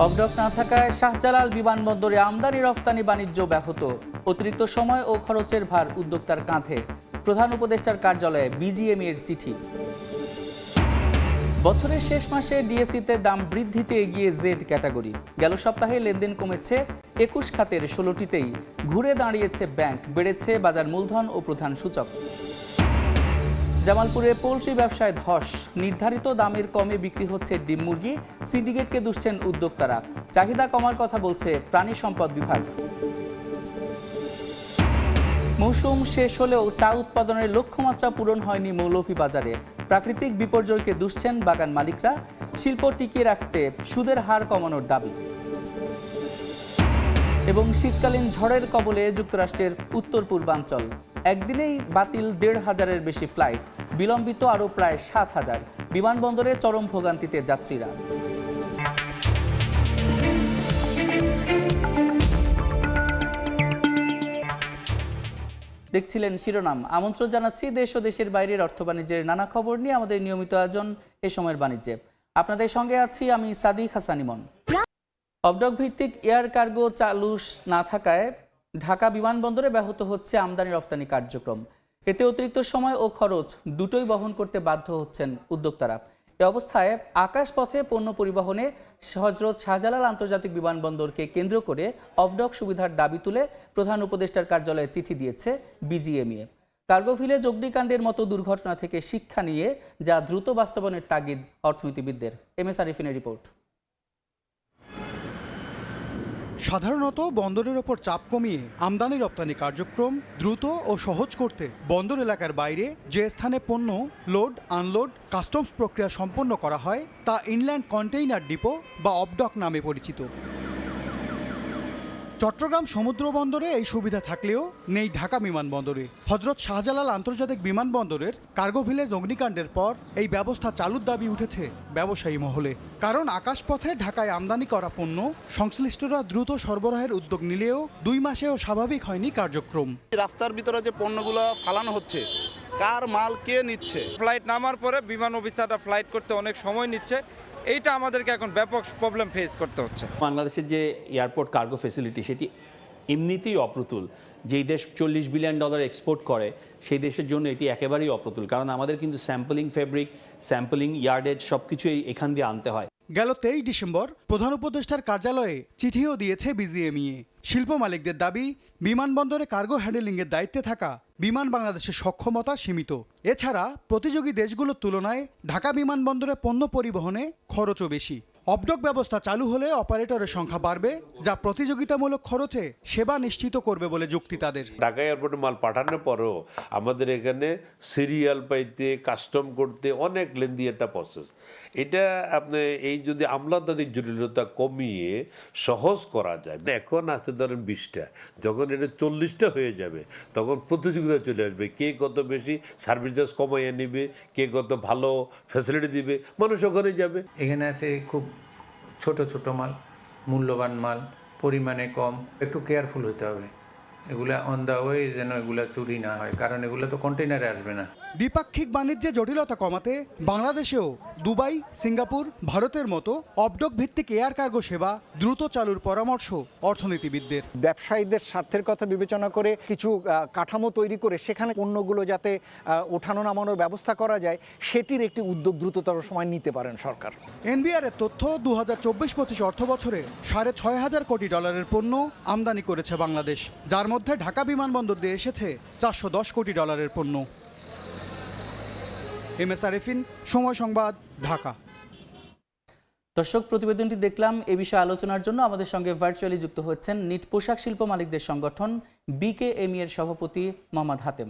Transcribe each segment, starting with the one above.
অবডক না থাকায় শাহজালাল বিমানবন্দরে আমদানি রপ্তানি বাণিজ্য ব্যাহত। অতিরিক্ত সময় ও খরচের ভার উদ্যোক্তার কাঁধে। প্রধান উপদেষ্টার কার্যালয়ে বিজিএমইএর চিঠি। বছরের শেষ মাসে ডিএসইতে দাম বৃদ্ধিতে এগিয়ে জেড ক্যাটাগরি। গেল সপ্তাহে লেনদেন কমেছে ২১ খাতের ১৬টিতেই। ঘুরে দাঁড়িয়েছে ব্যাংক, বেড়েছে বাজার মূলধন ও প্রধান সূচক। জামালপুরে পোল্ট্রি ব্যবসায় ধস। নির্ধারিত দামের কমে বিক্রি হচ্ছে ডিম মুরগি। সিন্ডিকেটকে দুষছেন উদ্যোক্তারা। চাহিদা কমার কথা বলছে প্রাণী সম্পদ বিভাগ। মৌসুম শেষ হলেও চা উৎপাদনের লক্ষ্যমাত্রা পূরণ হয়নি মৌলভীবাজারে। প্রাকৃতিক বিপর্যয়কে দুষছেন বাগান মালিকরা। শিল্প টিকিয়ে রাখতে সুদের হার কমানোর দাবি। এবং শীতকালীন ঝড়ের কবলে যুক্তরাষ্ট্রের উত্তর পূর্বাঞ্চল। একদিনেই বাতিল ১৫০০-এর বেশি ফ্লাইট, বিলম্বিত আরও প্রায় ৭,০০০। বিমানবন্দরে চরম ভোগান্তিতে যাত্রীরা। দেখছিলেন শিরোনাম। আমন্ত্রণ জানাচ্ছি দেশ ও দেশের বাইরের অর্থ বাণিজ্যের নানা খবর নিয়ে আমাদের নিয়মিত আয়োজন এ সময়ের বাণিজ্যে। আপনাদের সঙ্গে আছি আমি সাদিক হাসান ইমন। অবডক ভিত্তিক এয়ার কার্গো চালু না থাকায় ঢাকা বিমানবন্দরে ব্যাহত হচ্ছে আমদানি রপ্তানি কার্যক্রম। এতে অতিরিক্ত সময় ও খরচ দুটোই বহন করতে বাধ্য হচ্ছেন উদ্যোক্তারা। এ অবস্থায় আকাশপথে পণ্য পরিবহনে হজরত শাহজালাল আন্তর্জাতিক বিমানবন্দরকে কেন্দ্র করে অবডক সুবিধার দাবি তুলে প্রধান উপদেষ্টার কার্যালয়ে চিঠি দিয়েছে বিজিএমইএ। কার্গোভিলে অগ্নিকাণ্ডের মতো দুর্ঘটনা থেকে শিক্ষা নিয়ে যা দ্রুত বাস্তবায়নের তাগিদ অর্থনীতিবিদদের। এম এস আরিফিনের রিপোর্ট। সাধারণত বন্দরের ওপর চাপ কমিয়ে আমদানি রপ্তানি কার্যক্রম দ্রুত ও সহজ করতে বন্দর এলাকার বাইরে যে স্থানে পণ্য লোড আনলোড কাস্টমস প্রক্রিয়া সম্পন্ন করা হয় তা ইনল্যান্ড কন্টেইনার ডিপো বা অবডক নামে পরিচিত। চট্টগ্রাম সমুদ্র বন্দরে এই সুবিধা থাকলেও নেই ঢাকা বিমানবন্দরে। হজরত শাহজালাল আন্তর্জাতিক বিমানবন্দরের কার্গো ভিলেজ অগ্নিকাণ্ডের পর এই ব্যবস্থা চালুর দাবি উঠেছে ব্যবসায়ী মহলে। কারণ আকাশপথে ঢাকায় আমদানি করা পণ্য সংশ্লিষ্টরা দ্রুত সরবরাহের উদ্যোগ নিলেও ২ মাসেও স্বাভাবিক হয়নি কার্যক্রম। রাস্তার ভিতরে যে পণ্যগুলো ফালানো হচ্ছে, কার মাল কে নিচ্ছে? ফ্লাইট নামার পরে বিমান অফিসাররা ফ্লাইট করতে অনেক সময় নিচ্ছে। এইটা আমাদেরকে এখন ব্যাপক প্রবলেম ফেস করতে হচ্ছে। বাংলাদেশের যে এয়ারপোর্ট কার্গো ফেসিলিটি সেটি এমনিতেই অপ্রতুল। যেই দেশ $40 বিলিয়ন এক্সপোর্ট করে সেই দেশের জন্য এটি একেবারেই অপ্রতুল, কারণ আমাদের কিন্তু স্যাম্পলিং ফেব্রিক, স্যাম্পলিং ইয়ার্ডেজ সব কিছুই এখান দিয়ে আনতে হয়। গেল ২৩ ডিসেম্বর প্রধান উপদেষ্টার কার্যালয়ে চিঠিও দিয়েছে বিজিএমইএ। শিল্প মালিকদের দাবি, বিমানবন্দরে কার্গো হ্যান্ডেলিংয়ের দায়িত্বে থাকা বিমান বাংলাদেশের সক্ষমতা সীমিত। এছাড়া প্রতিযোগী দেশগুলোর তুলনায় ঢাকা বিমানবন্দরে পণ্য পরিবহনে খরচও বেশি। অবডক ব্যবস্থা চালু হলে অপারেটরের সংখ্যা বাড়বে, যা প্রতিযোগিতামূলক খরচে সেবা নিশ্চিত করবে বলে যুক্তি তাদের। ঢাকা এয়ারপোর্টে মাল পাঠানোর পরেও আমাদের এখানে সিরিয়াল পাইতে, কাস্টম করতে অনেক লেন্দি একটা প্রসেস। এটা আপনি এই যদি আমলাতান্ত্রিক জটিলতা কমিয়ে সহজ করা যায়, এখন আসতে ধরেন 20টা, যখন এটা 40টা হয়ে যাবে তখন প্রতিযোগিতা চলে আসবে। কে কত বেশি সার্ভিস চার্জ কমাইয়ে নেবে, কে কত ভালো ফ্যাসিলিটি দিবে, মানুষ ওখানে যাবে। এখানে আছে খুব ছোট ছোট মাল, মূল্যবান মাল, পরিমাণে কম। একটু কেয়ারফুল হতে হবে, এগুলা অন দ্য ওয়ে যেন এগুলা চুরি না হয়, কারণ এগুলো তো কন্টেইনারে আসবে না। দ্বিপাক্ষিক বাণিজ্যে জটিলতা কমাতে বাংলাদেশেও দুবাই, সিঙ্গাপুর, ভারতের মতো অবডক ভিত্তিক এয়ার কার্গো সেবা দ্রুত চালুর পরামর্শ অর্থনীতিবিদদের। ব্যবসায়ীদের স্বার্থের কথা বিবেচনা করে কিছু কাঠামো তৈরি করে সেখানে পণ্যগুলো যাতে ওঠানো নামানোর ব্যবস্থা করা যায়, সেটির একটি উদ্যোগ দ্রুততর সময় নিতে পারেন সরকার। এনবিআর এর তথ্য 2024-25 অর্থ বছরে $6,500 কোটি পণ্য আমদানি করেছে বাংলাদেশ, যার মধ্যে ঢাকা বিমানবন্দর দিয়ে এসেছে $410 কোটি পণ্য। এম এস আরিফিন, সময় সংবাদ, ঢাকা। দর্শক, প্রতিবেদনটি দেখলাম। এ বিষয়ে আলোচনার জন্য আমাদের সঙ্গে ভার্চুয়ালি যুক্ত হচ্ছেন নিট পোশাক শিল্প মালিকদের সংগঠন বিকেএমই এর সভাপতি মোহাম্মদ হাতেম।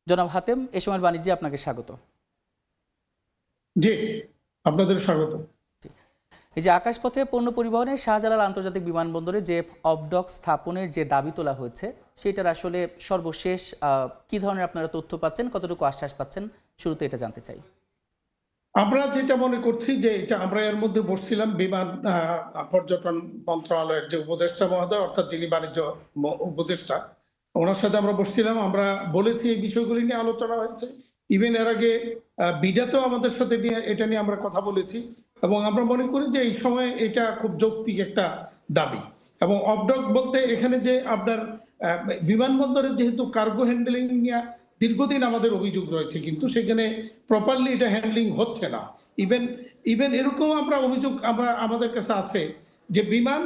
জনাব হাতেম, এ সময়ের বাণিজ্যে আপনাকে স্বাগত। জি, আপনাদের স্বাগত। এই যে আকাশপথে পণ্য পরিবহনে শাহজালাল আন্তর্জাতিক বিমানবন্দরে যে অবডক স্থাপনের যে দাবি তোলা হয়েছে, সেটার আসলে সর্বশেষ কি ধরনের আপনারা তথ্য পাচ্ছেন, কতটুকু আশ্বাস পাচ্ছেন, শুরুতে এটা জানতে চাই। আমরা যেটা মনে করছি যে এটা আমরা এর মধ্যে বসছিলাম বিমান পর্যটন মন্ত্রণালয়ের যে উপদেষ্টা মহোদয়, অর্থাৎ যিনি বাণিজ্য উপদেষ্টা, ওনার সাথে আমরা বসছিলাম। আমরা বলেছি এই বিষয়গুলি নিয়ে আলোচনা হয়েছে। ইভেন এর আগে বিডাতেও আমাদের সাথে নিয়ে এটা নিয়ে আমরা কথা বলেছি। এবং আমরা মনে করি যে এই সময় এটা খুব যৌক্তিক একটা দাবি। এবং অফডক বলতে এখানে যে আপনার বিমানবন্দরে যেহেতু কার্গো হ্যান্ডলিং নিয়ে দীর্ঘদিন আমাদের অভিযোগ রয়েছে, কিন্তু সেখানে প্রপারলি এটা হ্যান্ডলিং হচ্ছে না। ইভেন এরকম আমরা অভিযোগ আমাদের কাছে আছে যে বিমান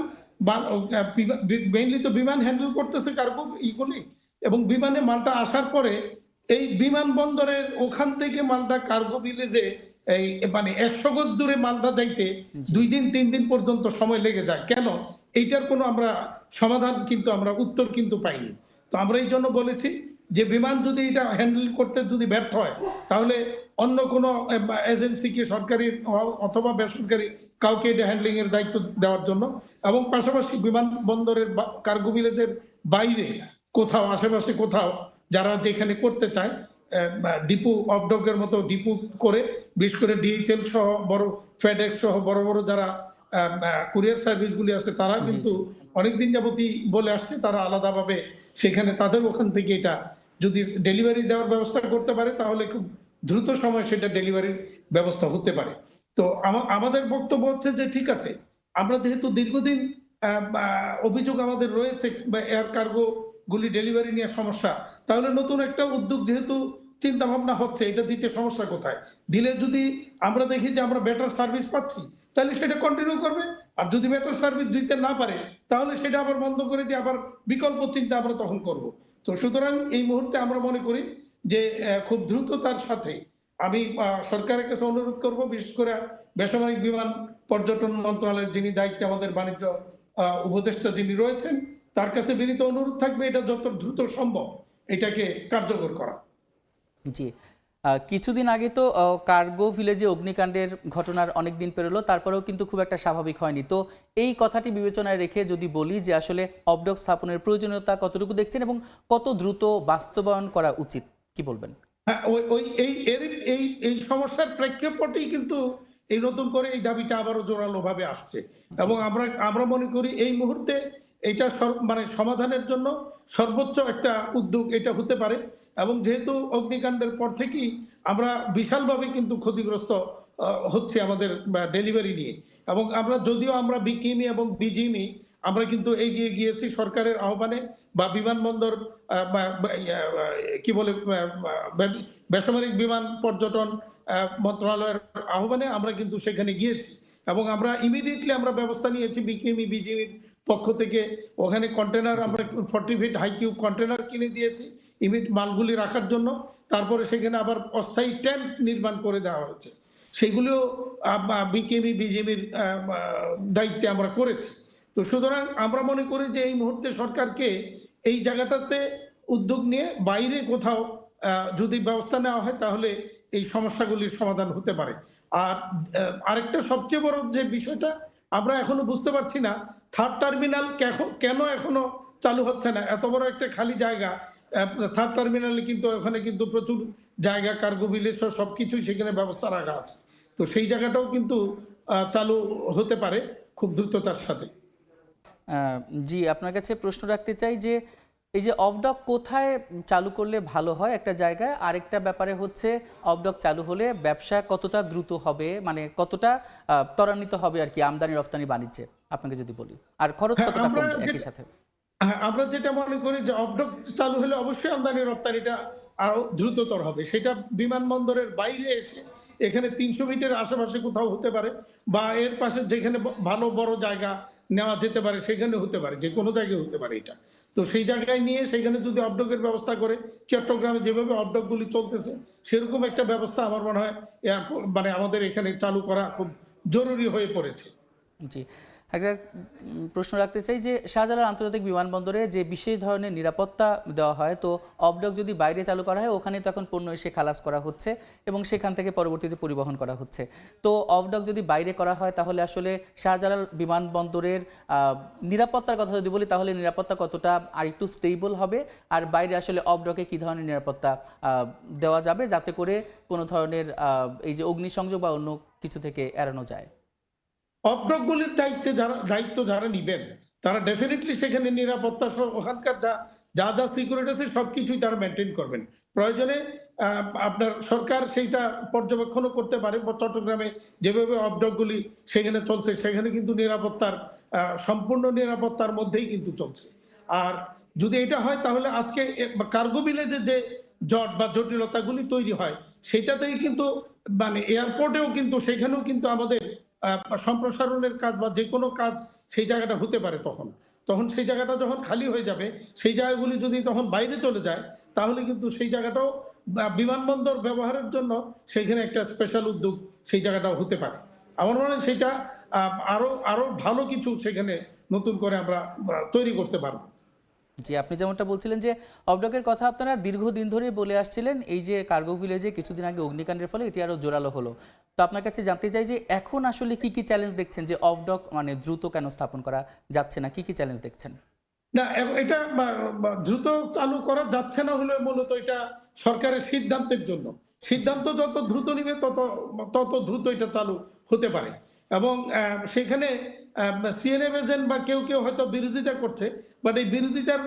মেইনলি তো বিমান হ্যান্ডেল করতেছে কার্গো ইগুলি, এবং বিমানে মালটা আসার পরে এই বিমানবন্দরের ওখান থেকে মালটা কার্গো ভিলেজে এই মানে 100 গজ দূরে মালটা যাইতে 2 দিন 3 দিন পর্যন্ত সময় লেগে যায়। কেন? এইটার কোনো আমরা সমাধান কিন্তু আমরা উত্তর কিন্তু পাইনি। তো আমরা এই জন্য বলেছি যে বিমান যদি এটা হ্যান্ডেল করতে যদি ব্যর্থ হয়, তাহলে অন্য কোনো এজেন্সিকে, সরকারি অথবা বেসরকারি কাউকে এটা হ্যান্ডলিং এর দায়িত্ব দেওয়ার জন্য, এবং পাশাপাশি বিমানবন্দরের কার্গো ভিলেজের বাইরে কোথাও, আশেপাশে কোথাও যারা যেখানে করতে চায় ডিপু, অফডকের মতো ডিপু করে, বিশেষ করে ডিএইচএল সহ বড়, ফেডেক্স সহ বড় বড় যারা কুরিয়ার সার্ভিসগুলি আছে, তারা কিন্তু অনেকদিন যাবতই বলে আসছে তারা আলাদাভাবে সেখানে তাদের ওখান থেকে এটা যদি ডেলিভারি দেওয়ার ব্যবস্থা করতে পারে, তাহলে খুব দ্রুত সময় সেটা ডেলিভারির ব্যবস্থা হতে পারে। তো আমাদের বক্তব্য হচ্ছে যে ঠিক আছে, আমরা যেহেতু দীর্ঘদিন অভিযোগ আমাদের রয়েছে বা এয়ার কার্গো গুলি ডেলিভারি নিয়ে সমস্যা, তাহলে নতুন একটা উদ্যোগ যেহেতু চিন্তা ভাবনা হচ্ছে, এটা দিতে সমস্যা কোথায়? দিলে যদি আমরা দেখি যে আমরা বেটার সার্ভিস পাচ্ছি, তাহলে সেটা কন্টিনিউ করবে। আর যদি বেটার সার্ভিস দিতে না পারে, তাহলে সেটা আবার বন্ধ করে দিয়ে আবার বিকল্প চিন্তা আমরা তখন করব। তো সুতরাং এই মুহূর্তে আমরা মনে করি যে খুব দ্রুততার সাথে আমি সরকারের কাছে অনুরোধ করব, বিশেষ করে বেসামরিক বিমান পর্যটন মন্ত্রণালয়ের যিনি দায়িত্বে আমাদের বাণিজ্য উপদেষ্টা যিনি রয়েছেন, তার কাছে বিনীত অনুরোধ থাকবে এটা যত দ্রুত সম্ভব এটাকে কার্যকর করা। জি, কিছুদিন আগে তো কার্গো ভিলেজে অগ্নিকাণ্ডের ঘটনার অনেক দিন পেরোলো, তারপরেও কিন্তু খুব একটা স্বাভাবিক হয়নি। তো এই কথাটি বিবেচনায় রেখে যদি বলি যে আসলে অফডক স্থাপনের প্রয়োজনীয়তা কতটুকু দেখছেন এবং কত দ্রুত বাস্তবায়ন করা উচিত, কি বলবেন? হ্যাঁ, এই সমস্যার প্রেক্ষাপটেই কিন্তু এই নতুন করে এই দাবিটা আবারও জোরালো ভাবে আসছে, এবং আমরা মনে করি এই মুহূর্তে এটা মানে সমাধানের জন্য সর্বোচ্চ একটা উদ্যোগ এটা হতে পারে। এবং যেহেতু অগ্নিকাণ্ডের পর থেকেই আমরা বিশালভাবে কিন্তু ক্ষতিগ্রস্ত হচ্ছে আমাদের ডেলিভারি নিয়ে, এবং আমরা যদিও আমরা বিকিমি এবং বিজিমি আমরা কিন্তু এগিয়ে গিয়েছি সরকারের আহ্বানে বা বিমানবন্দর কি বলে বেসামরিক বিমান পর্যটন মন্ত্রণালয়ের আহ্বানে আমরা কিন্তু সেখানে গিয়েছি, এবং আমরা ইমিডিয়েটলি আমরা ব্যবস্থা নিয়েছি বিকিমি বিজিমির পক্ষ থেকে। ওখানে কন্টেনার আমরা 40 ফিট হাই কিউব কন্টেনার কিনে দিয়েছি মালগুলি রাখার জন্য। তারপরে সেখানে আবার অস্থায়ী ট্যাঙ্ক নির্মাণ করে দেওয়া হয়েছে, সেগুলিও বিকেমি বিজিবির দায়িত্বে আমরা করেছি। তো সুতরাং আমরা মনে করি যে এই মুহূর্তে সরকারকে এই জায়গাটাতে উদ্যোগ নিয়ে বাইরে কোথাও যদি ব্যবস্থা নেওয়া হয়, তাহলে এই সমস্যাগুলির সমাধান হতে পারে। আর আরেকটা সবচেয়ে বড় যে বিষয়টা আমরা এখনো বুঝতে পারছি না, থার্ড টার্মিনাল কেন এখনো চালু হচ্ছে না? এত বড় একটা খালি জায়গা, থার্ড টার্মিনালে কিন্তু ওখানে কিন্তু প্রচুর জায়গা, কার্গো ভিলেজ সবকিছুই সেখানে ব্যবস্থা রাখা আছে। তো সেই জায়গাটাও কিন্তু চালু হতে পারে খুব দ্রুততার সাথে। জি, আপনার কাছে প্রশ্ন রাখতে চাই যে এই যে অফডক কোথায় চালু করলে ভালো হয় একটা জায়গায়, আরেকটা ব্যাপারে হচ্ছে অফডক চালু হলে ব্যবসা কতটা দ্রুত হবে, মানে কতটা ত্বরান্বিত হবে আর কি আমদানি রপ্তানি বাণিজ্যে, আপনাকে যদি বলি, আর খরচ কতটা কমবে একই সাথে? আমরা যেটা মনে করি যে অফডক চালু হলে অবশ্যই আমদানি রপ্তানিটা আরো দ্রুততর হবে। সেটা বিমানবন্দরের বাইরে এসে এখানে 300 মিটার আশেপাশে কোথাও হতে পারে, বা এর পাশে যেখানে ভালো বড় জায়গা নেওয়া যেতে পারে সেখানে হতে পারে, যে কোনো জায়গায় হতে পারে এটা। তো সেই জায়গায় নিয়ে সেখানে যদি অফডকের ব্যবস্থা করে, চট্টগ্রামে যেভাবে অফডকগুলি চলতেছে সেরকম একটা ব্যবস্থা আমার মনে হয় মানে আমাদের এখানে চালু করা খুব জরুরি হয়ে পড়েছে। জি, একটা প্রশ্ন রাখতে চাই যে শাহজালাল আন্তর্জাতিক বিমানবন্দরে যে বিশেষ ধরনের নিরাপত্তা দেওয়া হয়, তো অফডক যদি বাইরে চালু করা হয়, ওখানে তখন পণ্য এসে খালাস করা হচ্ছে এবং সেখান থেকে পরবর্তীতে পরিবহন করা হচ্ছে। তো অফডক যদি বাইরে করা হয়, তাহলে আসলে শাহজালাল বিমানবন্দরের নিরাপত্তার কথা যদি বলি, তাহলে নিরাপত্তা কতটা আর একটু স্টেবল হবে, আর বাইরে আসলে অফডকে কী ধরনের নিরাপত্তা দেওয়া যাবে যাতে করে কোনো ধরনের এই যে অগ্নিসংযোগ বা অন্য কিছু থেকে এড়ানো যায়? অফডকগুলির দায়িত্ব যারা নিবেন, তারা ডেফিনেটলি সেখানে নিরাপত্তা ওখানকার যা যা সিকিউরিটি আছে সবকিছুই তারা মেনটেন করবেন। প্রয়োজনে আপনার সরকার সেইটা পর্যবেক্ষণও করতে পারে। চট্টগ্রামে যেভাবে অবডকগুলি সেখানে চলছে সেখানে কিন্তু নিরাপত্তার সম্পূর্ণ নিরাপত্তার মধ্যেই কিন্তু চলছে। আর যদি এটা হয় তাহলে আজকে কার্গো ভিলেজে যে জট বা জটিলতাগুলি তৈরি হয় সেটাতেই কিন্তু মানে এয়ারপোর্টেও কিন্তু সেখানেও কিন্তু আমাদের সম্প্রসারণের কাজ বা যে কোনো কাজ সেই জায়গাটা হতে পারে। তখন সেই জায়গাটা যখন খালি হয়ে যাবে, সেই জায়গাগুলি যদি তখন বাইরে চলে যায় তাহলে কিন্তু সেই জায়গাটাও বিমানবন্দর ব্যবহারের জন্য সেখানে একটা স্পেশাল উদ্যোগ সেই জায়গাটাও হতে পারে। আমার মনে হয় সেটা আরো ভালো কিছু সেখানে নতুন করে আমরা তৈরি করতে পারবো। জি, আপনি যেমনটা বলছিলেন যে অবডকের কথা আপনারা দীর্ঘদিন ধরে বলে আসছিলেন, এই যে কার্গো ভিলেজে কিছুদিন আগে অগ্নিকাণ্ডের ফলে এটি আরো জোরালো হলো। তো আপনার কাছে জানতে চাই যে এখন আসলে কি কি চ্যালেঞ্জ দেখছেন, যে অবডক মানে দ্রুত কেন স্থাপন করা যাচ্ছে না, কি কি চ্যালেঞ্জ দেখছেন? না, এটা দ্রুত চালু করা যাচ্ছে না হলে মূলত এটা সরকারের সিদ্ধান্তের জন্য। সিদ্ধান্ত যত দ্রুত নিবে তত দ্রুত এটা চালু হতে পারে। এবং সেখানে সিএনএফ এজেন্ট বা কেউ হয়তো বিরোধিতা করছে, বাট এই বিরোধিতার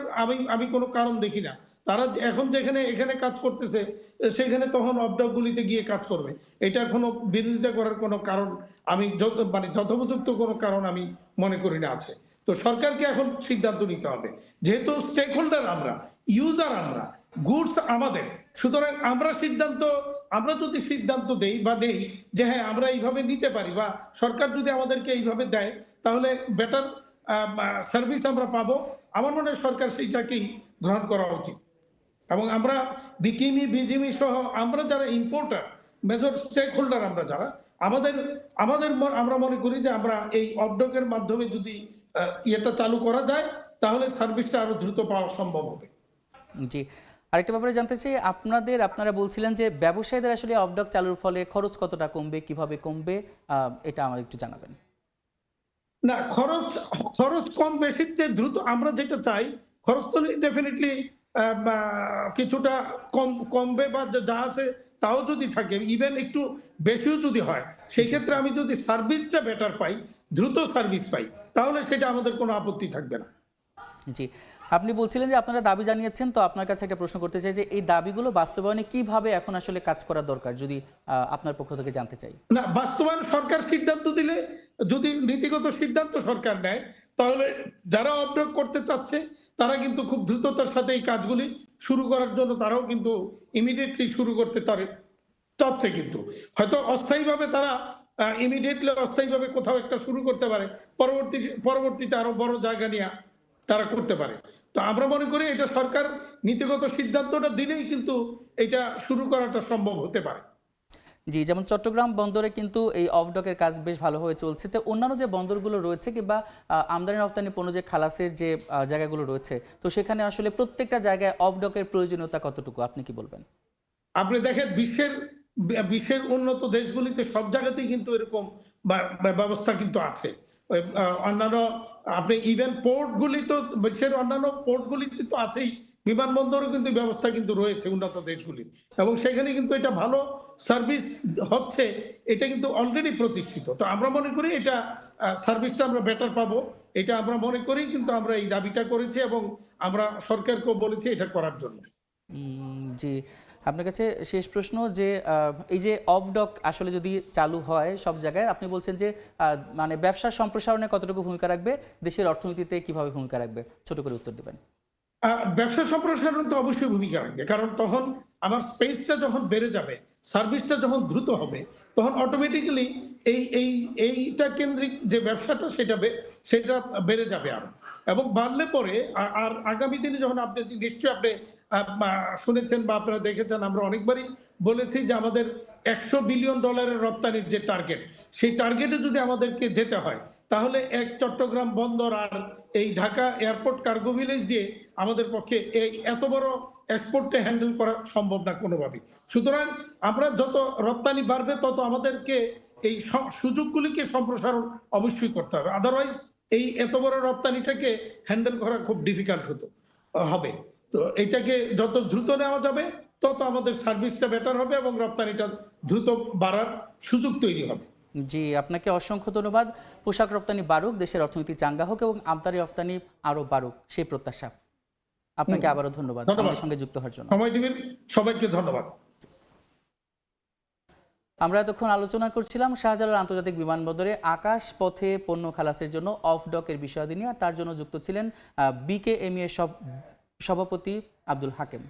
আমি কোনো কারণ দেখি না। তারা এখন এখানে কাজ করতেছে সেখানে তখন অবডকগুলিতে গিয়ে কাজ করবে। এটা কোনো বিরোধিতা করার কোনো কারণ আমি মানে যথোপযুক্ত কোনো কারণ আমি মনে করি না আছে। তো সরকারকে এখন সিদ্ধান্ত নিতে হবে, যেহেতু স্টেক হোল্ডার আমরা, ইউজার আমরা, গুডস আমাদের। সুতরাং আমরা যদি সিদ্ধান্ত দেই বা নেই যে হ্যাঁ আমরা এইভাবে নিতে পারি, বা সরকার যদি আমাদেরকে এইভাবে দেয় তাহলে বেটার সার্ভিস আমরা পাবো। আমার মনে হয় সরকার সেইটাকেই গ্রহণ করা উচিত। এবং আমরা বিকিমি বিজিমি সহ আমরা যারা ইম্পোর্টার, মেজর স্টেক হোল্ডার আমরা যারা, আমরা মনে করি যে আমরা এই অবডকের মাধ্যমে যদি এটা চালু করা যায় তাহলে সার্ভিসটা আরো দ্রুত পাওয়া সম্ভব হবে। জি, আরেকটা ব্যাপারে জানতে চাই, আপনারা বলছিলেন যে ব্যবসায়ীদের আসলে অবডক চালুর ফলে খরচ কতটা কমবে, কিভাবে কমবে, এটা আমাদের একটু জানাবেন। না, খরচ কম বেশির যে দ্রুত আমরা যেটা চাই, খরচ তো ডেফিনেটলি কিছুটা কমবে, বা যা আছে তাও যদি থাকে, ইভেন একটু বেশিও যদি হয়, সেই ক্ষেত্রে আমি যদি সার্ভিসটা বেটার পাই, দ্রুত সার্ভিস পাই, তাহলে সেটা আমাদের কোনো আপত্তি থাকবে না। জি, আপনি বলছিলেন যে আপনারা দাবি জানিয়েছেন, তো আপনার কাছে একটা প্রশ্ন করতে চাই যে এই দাবিগুলো বাস্তবায়নে কিভাবে এখন আসলে কাজ করা দরকার, যদি আপনার পক্ষ থেকে জানতে চাই। না, বাস্তবায়ন সরকার সিদ্ধান্ত দিলে, যদি নীতিগত সিদ্ধান্ত সরকার নেয়, তাহলে যারা অবডক করতে চাচ্ছে তারা কিন্তু খুব দ্রুততার সাথে এই কাজগুলি শুরু করার জন্য তারাও কিন্তু ইমিডিয়েটলি শুরু করতে চাচ্ছে। কিন্তু হয়তো অস্থায়ীভাবে তারা অস্থায়ীভাবে কোথাও একটা শুরু করতে পারে, পরবর্তীতে আরো বড় জায়গা নিয়ে তারা করতে পারে। তো আমরা মনে করি এটা সরকার নীতিগত সিদ্ধান্তটা দিলেই কিন্তু এটা শুরু করাটা সম্ভব হতে পারে। জি, যেমন চট্টগ্রাম বন্দরে কিন্তু এই অফডকের কাজ বেশ ভালোভাবে চলছে। তো অন্যান্য যে বন্দরগুলো রয়েছে কিংবা আমদানি রপ্তানি পণ্য যে খালাসের যে জায়গাগুলো রয়েছে, তো সেখানে আসলে প্রত্যেকটা জায়গায় অফডকের প্রয়োজনীয়তা কতটুকু, আপনি কি বলবেন? আপনি দেখেন বিশ্বের উন্নত দেশগুলিতে সব জায়গাতেই কিন্তু এরকম ব্যবস্থা কিন্তু আছে। অন্যান্য আপনি ইভেন পোর্টগুলি তো বিশ্বের অন্যান্য পোর্টগুলিতে তো আছেই, বিমানবন্দরও কিন্তু ব্যবস্থা কিন্তু রয়েছে উন্নত দেশগুলির, এবং সেখানে কিন্তু এটা ভালো সার্ভিস হচ্ছে, এটা কিন্তু অলরেডি প্রতিষ্ঠিত। তো আমরা মনে করি এটা সার্ভিসটা আমরা বেটার পাবো, এটা আমরা মনে করি, কিন্তু আমরা এই দাবিটা করেছি এবং আমরা সরকারকেও বলেছি এটা করার জন্য। জি, আপনার কাছে শেষ প্রশ্ন যে এই যে অফডক আসলে যদি চালু হয় সব জায়গায়, আপনি বলছেন যে মানে ব্যবসার সম্প্রসারণে কতটুকু ভূমিকা রাখবে, দেশের অর্থনীতিতে কিভাবে ভূমিকা রাখবে, ছোট করে উত্তর দেবেন। ব্যবসা সম্প্রসারণ তো অবশ্যই ভূমিকা রাখবে, কারণ তখন আমার স্পেসটা যখন বেড়ে যাবে, সার্ভিসটা যখন দ্রুত হবে, তখন অটোমেটিক্যালি এইটা কেন্দ্রিক যে ব্যবসাটা সেটা বেড়ে যাবে আরো, এবং বাড়লে পরে আর আগামী দিনে যখন আপনি নিশ্চয়ই আপনি শুনেছেন বা আপনারা দেখেছেন, আমরা অনেকবারই বলেছি যে আমাদের $100 বিলিয়ন রপ্তানির যে টার্গেট, সেই টার্গেটে যদি আমাদেরকে যেতে হয় তাহলে এক চট্টগ্রাম বন্দর আর এই ঢাকা এয়ারপোর্ট কার্গো ভিলেজ দিয়ে আমাদের পক্ষে এই এত বড় এক্সপোর্টটা হ্যান্ডেল করা সম্ভব না কোনোভাবেই। সুতরাং আমরা যত রপ্তানি বাড়বে তত আমাদেরকে এই সুযোগগুলিকে সম্প্রসারণ অবশ্যই করতে হবে, আদারওয়াইজ এই এত বড় রপ্তানিটাকে হ্যান্ডেল করা খুব ডিফিকাল্ট হবে। তো এটাকে যত দ্রুত নেওয়া যাবে তত আমাদের সার্ভিসটা বেটার হবে এবং রপ্তানিটা দ্রুত বাড়ার সুযোগ তৈরি হবে। জি, আপনাকে অসংখ্য ধন্যবাদ। পোশাক রপ্তানি বাড়ুক, দেশের অর্থনীতি চাঙ্গা হোক এবং আমদানি রপ্তানি আরও বাড়ুক, সেই প্রত্যাশা। আপনাকে আবারও ধন্যবাদ আমাদের সঙ্গে যুক্ত হওয়ার জন্য। সময় দিবেন, সবাইকে ধন্যবাদ। আমরা এতক্ষণ আলোচনা করছিলাম শাহজালাল আন্তর্জাতিক বিমানবন্দরে আকাশ পথে পণ্য খালাসের জন্য অফ ডকের বিষয়াদি নিয়ে, আর তার জন্য যুক্ত ছিলেন বিকেএমই এর সভাপতি আব্দুল হাকিম।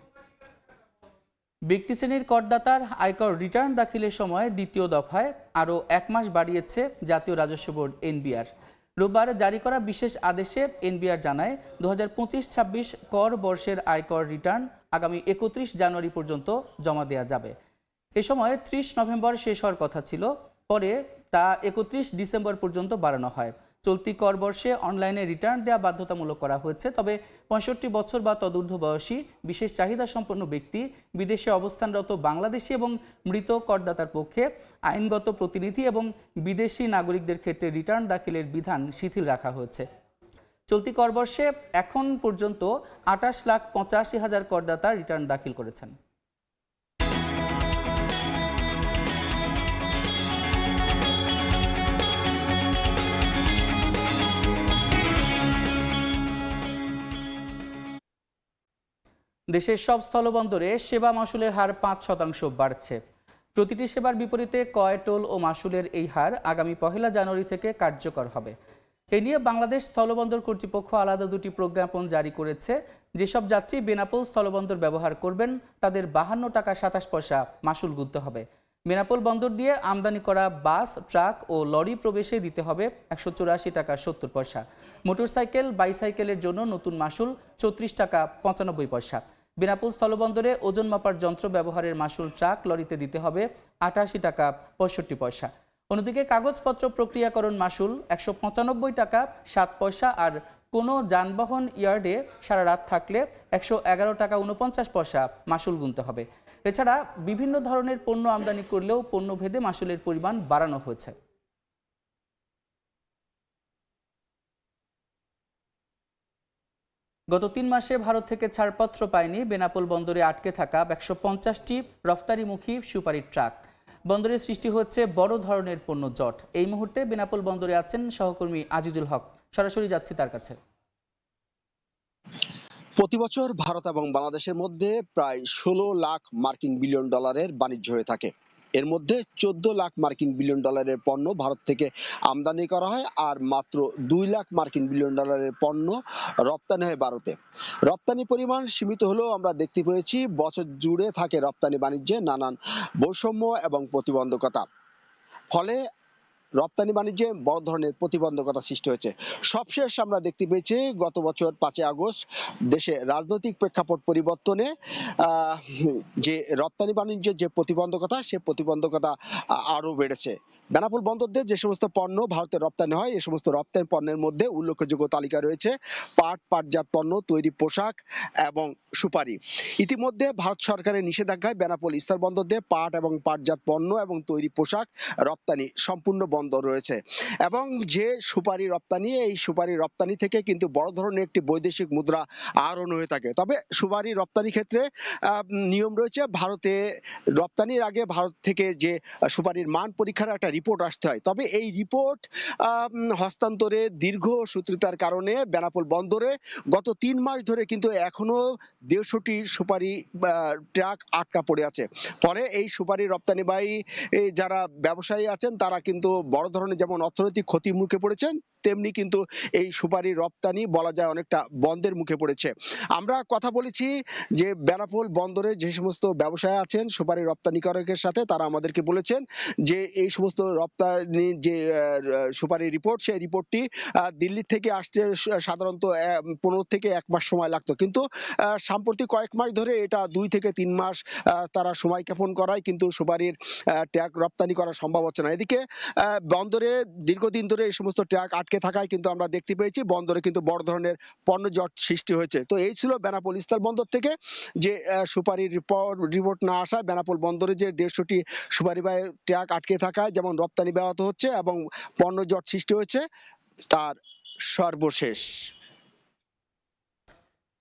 ব্যক্তি শ্রেণীর করদাতার আয়কর রিটার্ন দাখিলের সময় দ্বিতীয় দফায় আরও 1 মাস বাড়িয়েছে জাতীয় রাজস্ব বোর্ড এনবিআর। রোববার জারি করা বিশেষ আদেশে এনবিআর জানায় 2025-26 কর বর্ষের আয়কর রিটার্ন আগামী 31 জানুয়ারি পর্যন্ত জমা দেওয়া যাবে। এ সময় 30 নভেম্বর শেষ হওয়ার কথা ছিল, পরে তা 31 ডিসেম্বর পর্যন্ত বাড়ানো হয়। চলতি কর বর্ষে অনলাইনে রিটার্ন দেওয়া বাধ্যতামূলক করা হয়েছে, তবে 65 বছর বা তদূর্ধ্ব বয়সী বিশেষ চাহিদা সম্পন্ন ব্যক্তি, বিদেশে অবস্থানরত বাংলাদেশি এবং মৃত করদাতার পক্ষে আইনগত প্রতিনিধি এবং বিদেশি নাগরিকদের ক্ষেত্রে রিটার্ন দাখিলের বিধান শিথিল রাখা হয়েছে। চলতি কর বর্ষে এখন পর্যন্ত 28,85,000 করদাতা রিটার্ন দাখিল করেছেন। দেশের সব স্থলবন্দরে সেবা মাশুলের হার 5% বাড়ছে। প্রতিটি সেবার বিপরীতে কয়, টোল ও মাশুলের এই হার আগামী 1 জানুয়ারি থেকে কার্যকর হবে। এ নিয়ে বাংলাদেশ স্থলবন্দর কর্তৃপক্ষ আলাদা 2টি প্রজ্ঞাপন জারি করেছে। যেসব যাত্রী বেনাপোল স্থলবন্দর ব্যবহার করবেন তাদের 52 টাকা 27 পয়সা মাশুল গুনতে হবে। বেনাপোল বন্দর দিয়ে আমদানি করা বাস, ট্রাক ও লরি প্রবেশে দিতে হবে 184 টাকা 70 পয়সা। মোটরসাইকেল, বাইসাইকেলের জন্য নতুন মাশুল 34 টাকা 95 পয়সা। বেনাপোল স্থলবন্দরে ওজন মাপার যন্ত্র ব্যবহারের মাশুল ট্রাক, লরিতে দিতে হবে 88 টাকা 65 পয়সা। অন্যদিকে কাগজপত্র প্রক্রিয়াকরণ মাশুল 195 টাকা 7 পয়সা, আর কোনো যানবাহন ইয়ার্ডে সারা রাত থাকলে 111 টাকা 49 পয়সা মাশুল গুনতে হবে। এছাড়া বিভিন্ন ধরনের পণ্য আমদানি করলেও পণ্যভেদে মাশুলের পরিমাণ বাড়ানো হয়েছে। গত 3 মাসে ভারত থেকে ছাড়পত্র পায়নি বেনাপোল বন্দরে আটকে থাকা 150টি রফতানিমুখী সুপারির ট্রাক। বন্দরে সৃষ্টি হচ্ছে বড় ধরনের পণ্য জট। এই মুহূর্তে বেনাপোল বন্দরে আছেন সহকর্মী আজিজুল হক, সরাসরি যাচ্ছি তার কাছে। প্রতি বছর ভারত এবং বাংলাদেশের মধ্যে প্রায় 16 লাখ মার্কিন বিলিয়ন ডলারের বাণিজ্য হয়ে থাকে। এর মধ্যে 14 লাখ মার্কিন বিলিয়ন ডলারের পণ্য ভারত থেকে আমদানি করা হয়, আর মাত্র 2 লাখ মার্কিন বিলিয়ন ডলারের পণ্য রপ্তানি হয় ভারতে। রপ্তানি পরিমাণ সীমিত হলেও আমরা দেখতে পেয়েছি বছর জুড়ে থাকে রপ্তানি বাণিজ্যে নানান বৈষম্য এবং প্রতিবন্ধকতা। ফলে রপ্তানি বাণিজ্যে বড় ধরনের প্রতিবন্ধকতা সৃষ্টি হয়েছে। সবশেষ আমরা দেখতে পেয়েছি গত বছর 5 আগস্ট দেশে রাজনৈতিক প্রেক্ষাপট পরিবর্তনে যে রপ্তানি বাণিজ্যের যে প্রতিবন্ধকতা, সে প্রতিবন্ধকতা আরও বেড়েছে। বেনাপোল বন্দর দিয়ে যে সমস্ত পণ্য ভারতে রপ্তানি হয়, এই সমস্ত রপ্তানি পণ্যের মধ্যে উল্লেখযোগ্য তালিকা রয়েছে পাট, পাটজাত পণ্য, তৈরি পোশাক এবং সুপারি। ইতিমধ্যে ভারত সরকারের নিষেধাজ্ঞায় বেনাপোল স্থলবন্দর দিয়ে পাট এবং পাটজাত পণ্য এবং তৈরি পোশাক রপ্তানি সম্পূর্ণ বন্ধ রয়েছে। এবং যে সুপারি রপ্তানি, এই সুপারি রপ্তানি থেকে কিন্তু বড় ধরনের একটি বৈদেশিক মুদ্রা আহরণ হয়ে থাকে। তবে সুপারি রপ্তানি ক্ষেত্রে নিয়ম রয়েছে, ভারতে রপ্তানির আগে ভারত থেকে যে সুপারির মান পরীক্ষার একটা রিপোর্ট আসতে হয়। তবে এই রিপোর্ট হস্তান্তরে দীর্ঘ সূত্রিতার কারণে বেনাপোল বন্দরে গত 3 মাস ধরে কিন্তু এখনো 150টি সুপারি ট্রাক আটকা পড়ে আছে। ফলে এই সুপারি রপ্তানিবাহী যারা ব্যবসায়ী আছেন তারা কিন্তু বড় ধরনের যেমন অর্থনৈতিক ক্ষতির মুখে পড়েছেন, তেমনি কিন্তু এই সুপারি রপ্তানি বলা যায় অনেকটা বন্ধের মুখে পড়েছে। আমরা কথা বলেছি যে বেনাপোল বন্দরে যে সমস্ত ব্যবসায়ী আছেন সুপারি রপ্তানিকারকের সাথে, তারা আমাদেরকে বলেছেন যে এই সমস্ত রপ্তানি যে সুপারি রিপোর্ট, সেই রিপোর্টটি দিল্লি থেকে আসতে সাধারণত 15 থেকে 1 মাস সময় লাগতো, কিন্তু সাম্প্রতিক কয়েক মাস ধরে এটা 2 থেকে 3 মাস তারা সময় ক্ষেপণ করায় কিন্তু সুপারির ট্রাক রপ্তানি করা সম্ভব হচ্ছে না। এদিকে বন্দরে দীর্ঘদিন ধরে এই সমস্ত ট্রাক আটকে থাকায় কিন্তু আমরা দেখতে পেয়েছি বন্দরে কিন্তু বড় ধরনের পণ্য জট সৃষ্টি হয়েছে। তো এই ছিল বেনাপোল স্থল বন্দর থেকে যে সুপারির রিপোর্ট না আসায় বেনাপোল বন্দরে যে 150টি সুপারিবাহী ট্রাক আটকে থাকায় যেমন রপ্তানি ব্যাহত হচ্ছে এবং পণ্য জট সৃষ্টি হয়েছে, তার সর্বশেষ।